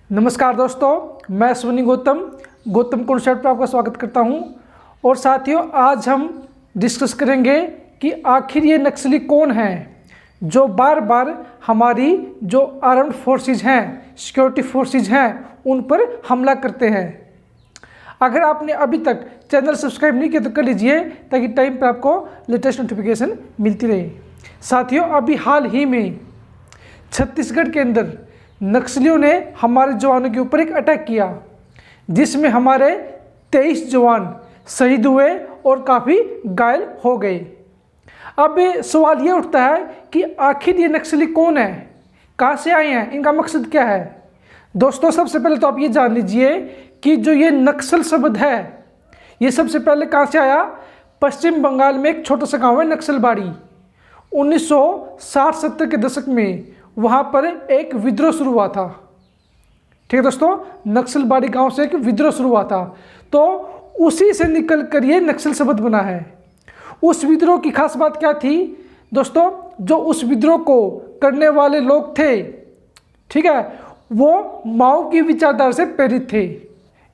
नमस्कार दोस्तों, मैं अश्विनी गौतम कॉन्सेप्ट पर आपका स्वागत करता हूं। और साथियों, आज हम डिस्कस करेंगे कि आखिर ये नक्सली कौन हैं जो बार बार हमारी जो आर्म्ड फोर्सेज हैं, सिक्योरिटी फोर्सेज हैं, उन पर हमला करते हैं। अगर आपने अभी तक चैनल सब्सक्राइब नहीं किया तो कर लीजिए ताकि टाइम पर आपको लेटेस्ट नोटिफिकेशन मिलती रहे। साथियों, अभी हाल ही में छत्तीसगढ़ के अंदर नक्सलियों ने हमारे जवानों के ऊपर एक अटैक किया जिसमें हमारे 23 जवान शहीद हुए और काफ़ी घायल हो गए। अब सवाल ये उठता है कि आखिर ये नक्सली कौन है, कहाँ से आए हैं, इनका मकसद क्या है। दोस्तों, सबसे पहले तो आप ये जान लीजिए कि जो ये नक्सल शब्द है ये सबसे पहले कहाँ से आया। पश्चिम बंगाल में एक छोटा सा गाँव है नक्सलबाड़ी। 1960-70 के दशक में वहाँ पर एक विद्रोह शुरू हुआ था। ठीक है दोस्तों, नक्सलबाड़ी गांव से एक विद्रोह शुरू हुआ था, तो उसी से निकल कर ये नक्सल शब्द बना है। उस विद्रोह की खास बात क्या थी दोस्तों, जो उस विद्रोह को करने वाले लोग थे, ठीक है, वो माओ की विचारधारा से प्रेरित थे,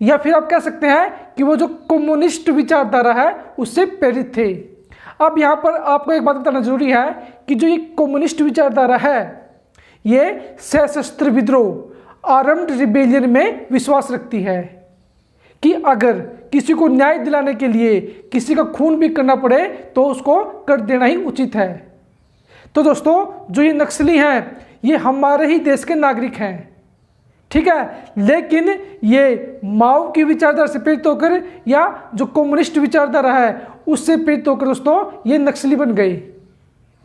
या फिर आप कह सकते हैं कि वो जो कम्युनिस्ट विचारधारा है उससे प्रेरित थे। अब यहाँ पर आपको एक बात बताना जरूरी है कि जो ये कम्युनिस्ट विचारधारा है ये सशस्त्र विद्रोह, आर्म्ड रिबेलियन में विश्वास रखती है कि अगर किसी को न्याय दिलाने के लिए किसी का खून भी करना पड़े तो उसको कर देना ही उचित है। तो दोस्तों, जो ये नक्सली हैं ये हमारे ही देश के नागरिक हैं, ठीक है, लेकिन ये माओ की विचारधारा से प्रेरित होकर या जो कम्युनिस्ट विचारधारा है उससे प्रेरित होकर दोस्तों ये नक्सली बन गए।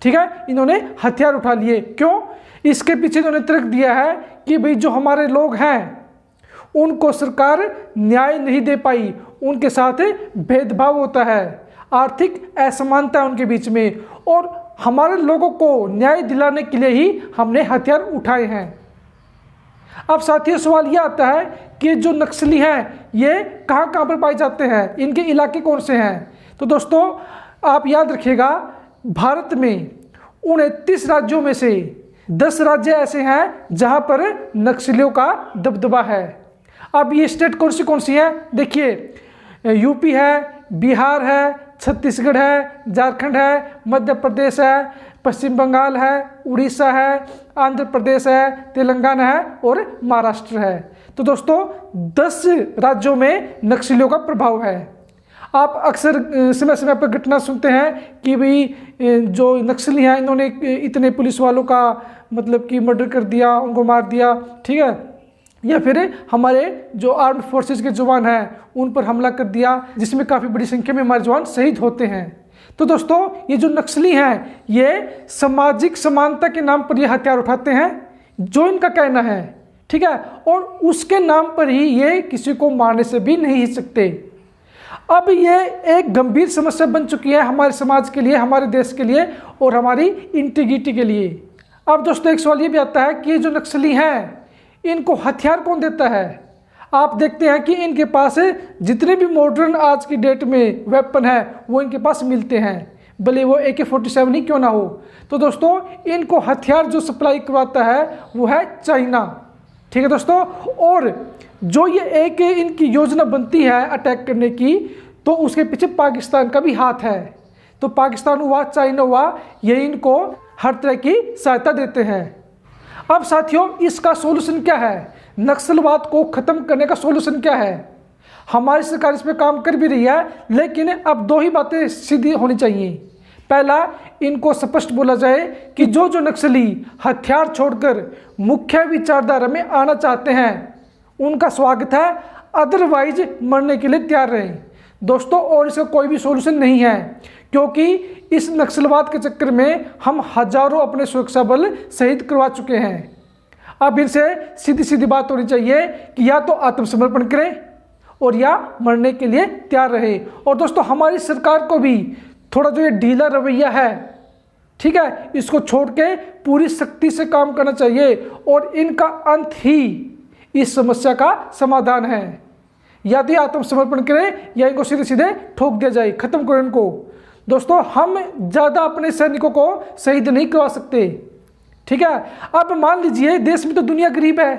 ठीक है, इन्होंने हथियार उठा लिए। क्यों? इसके पीछे इन्होंने तर्क दिया है कि भाई जो हमारे लोग हैं उनको सरकार न्याय नहीं दे पाई, उनके साथ भेदभाव होता है, आर्थिक असमानता है उनके बीच में, और हमारे लोगों को न्याय दिलाने के लिए ही हमने हथियार उठाए हैं। अब साथियों, सवाल यह आता है कि जो नक्सली हैं ये कहाँ कहाँ पर पाए जाते हैं, इनके इलाके कौन से हैं। तो दोस्तों, आप याद रखिएगा, भारत में 29 राज्यों में से 10 राज्य ऐसे हैं जहां पर नक्सलियों का दबदबा है। अब ये स्टेट कौन सी है, देखिए, यूपी है, बिहार है, छत्तीसगढ़ है, झारखंड है, मध्य प्रदेश है, पश्चिम बंगाल है, उड़ीसा है, आंध्र प्रदेश है, तेलंगाना है और महाराष्ट्र है। तो दोस्तों 10 राज्यों में नक्सलियों का प्रभाव है। आप अक्सर समय समय पर घटना सुनते हैं कि भाई जो नक्सली हैं इन्होंने इतने पुलिस वालों का मतलब कि मर्डर कर दिया, उनको मार दिया, ठीक है, या फिर हमारे जो आर्म्ड फोर्सेस के जवान हैं उन पर हमला कर दिया, जिसमें काफ़ी बड़ी संख्या में हमारे जवान शहीद होते हैं। तो दोस्तों, ये जो नक्सली हैं ये सामाजिक समानता के नाम पर ये हथियार उठाते हैं, जो इनका कहना है, ठीक है, और उसके नाम पर ही ये किसी को मारने से भी नहीं हिचकते सकते। अब ये एक गंभीर समस्या बन चुकी है हमारे समाज के लिए, हमारे देश के लिए और हमारी इंटीग्रिटी के लिए। अब दोस्तों, एक सवाल ये भी आता है कि ये जो नक्सली हैं इनको हथियार कौन देता है। आप देखते हैं कि इनके पास जितने भी मॉडर्न आज की डेट में वेपन है वो इनके पास मिलते हैं, भले वो AK-47 ही क्यों ना हो। तो दोस्तों, इनको हथियार जो सप्लाई करवाता है वो है चाइना। ठीक है दोस्तों, और जो ये एक इनकी योजना बनती है अटैक करने की, तो उसके पीछे पाकिस्तान का भी हाथ है। तो पाकिस्तान हुआ, चाइना हुआ, ये इनको हर तरह की सहायता देते हैं। अब साथियों, इसका सॉल्यूशन क्या है, नक्सलवाद को ख़त्म करने का सॉल्यूशन क्या है। हमारी सरकार इस पर काम कर भी रही है, लेकिन अब 2 ही बातें सीधी होनी चाहिए। पहला, इनको स्पष्ट बोला जाए कि जो नक्सली हथियार छोड़कर मुख्य विचारधारा में आना चाहते हैं उनका स्वागत है, अदरवाइज मरने के लिए तैयार रहें दोस्तों। और इसका कोई भी सॉल्यूशन नहीं है, क्योंकि इस नक्सलवाद के चक्कर में हम हजारों अपने सुरक्षा बल शहीद करवा चुके हैं। अब इनसे सीधी सीधी बात होनी चाहिए कि या तो आत्मसमर्पण करें और या मरने के लिए तैयार रहे। और दोस्तों, हमारी सरकार को भी थोड़ा जो ये ढीला रवैया है, ठीक है, इसको छोड़ के पूरी सख्ती से काम करना चाहिए, और इनका अंत ही इस समस्या का समाधान है। या तो आत्मसमर्पण करें या इनको सीधे सीधे ठोक दिया जाए, खत्म करें इनको। दोस्तों, हम ज़्यादा अपने सैनिकों को शहीद नहीं करवा सकते, ठीक है। अब मान लीजिए देश में तो दुनिया गरीब है,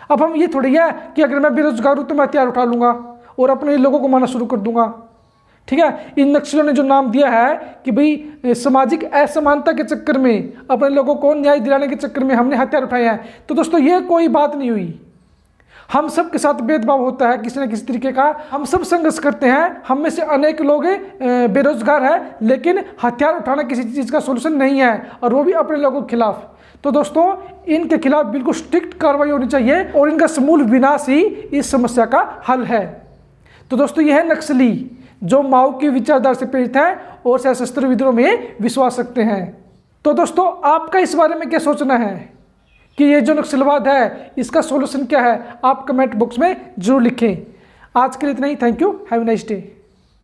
अब हम ये थोड़ी है कि अगर मैं बेरोजगार हूँ तो मैं हथियार उठा लूँगा और अपने लोगों को मारना शुरू कर दूंगा। ठीक है, इन नक्सलियों ने जो नाम दिया है कि भाई सामाजिक असमानता के चक्कर में, अपने लोगों को न्याय दिलाने के चक्कर में हमने हथियार उठाए हैं, तो दोस्तों ये कोई बात नहीं हुई। हम सब के साथ भेदभाव होता है किसी न किसी तरीके का, हम सब संघर्ष करते हैं, हम में से अनेक लोग बेरोजगार हैं, लेकिन हथियार उठाना किसी चीज़ का सोल्यूशन नहीं है, और वो भी अपने लोगों के खिलाफ। तो दोस्तों इनके खिलाफ बिल्कुल स्ट्रिक्ट कार्रवाई होनी चाहिए और इनका समूल विनाश ही इस समस्या का हल है। तो दोस्तों यह है नक्सली जो माओ की विचारधारा से प्रेरित है और सशस्त्र विद्रोह में विश्वास रखते हैं। तो दोस्तों आपका इस बारे में क्या सोचना है कि ये जो नक्सलवाद है इसका सॉल्यूशन क्या है, आप कमेंट बॉक्स में जरूर लिखें। आज के लिए इतना ही। Thank you, have a nice day.